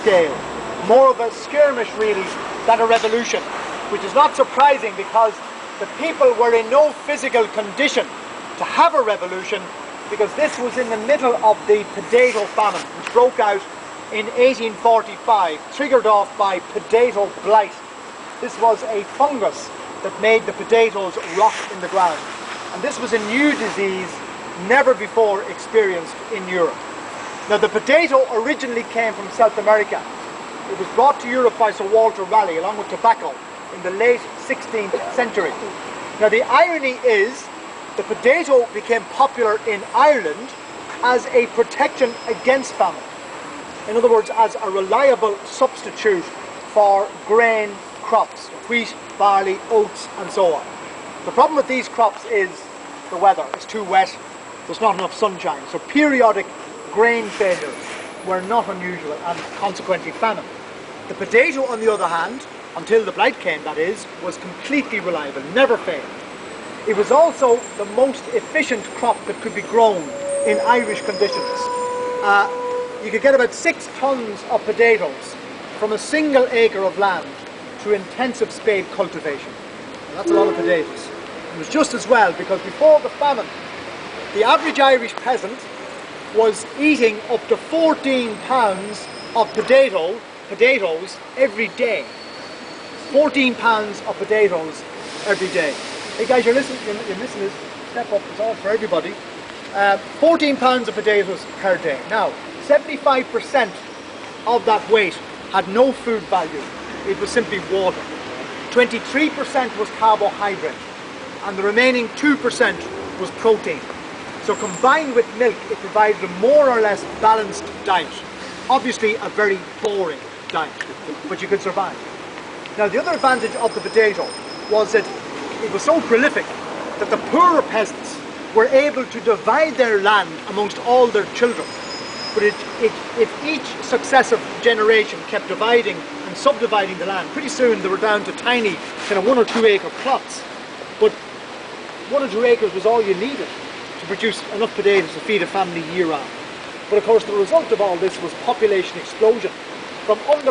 scale, more of a skirmish really than a revolution, which is not surprising because the people were in no physical condition to have a revolution, because this was in the middle of the potato famine, which broke out in 1845, triggered off by potato blight. This was a fungus that made the potatoes rot in the ground, and this was a new disease never before experienced in Europe. Now, the potato originally came from South America. It was brought to Europe by Sir Walter Raleigh along with tobacco in the late 16th century. Now, the irony is the potato became popular in Ireland as a protection against famine. In other words, as a reliable substitute for grain crops, wheat, barley, oats and so on. The problem with these crops is the weather. It's too wet, there's not enough sunshine. So periodic grain failures were not unusual and consequently famine. The potato, on the other hand, until the blight came that is, was completely reliable, never failed. It was also the most efficient crop that could be grown in Irish conditions. You could get about 6 tons of potatoes from a single acre of land through intensive spade cultivation. And that's a lot of potatoes. It was just as well because before the famine, the average Irish peasant was eating up to 14 pounds of potatoes every day. 14 pounds of potatoes every day. Hey guys, you're missing this. Step up, it's all for everybody. 14 pounds of potatoes per day. Now, 75% of that weight had no food value. It was simply water. 23% was carbohydrate, and the remaining 2% was protein. So combined with milk, it provided a more or less balanced diet. Obviously a very boring diet, but you could survive. Now, the other advantage of the potato was that it was so prolific that the poorer peasants were able to divide their land amongst all their children. But if each successive generation kept dividing and subdividing the land, pretty soon they were down to tiny kind of 1 or 2 acre plots. But 1 or 2 acres was all you needed to produce enough potatoes to feed a family year round. But of course the result of all this was population explosion. From under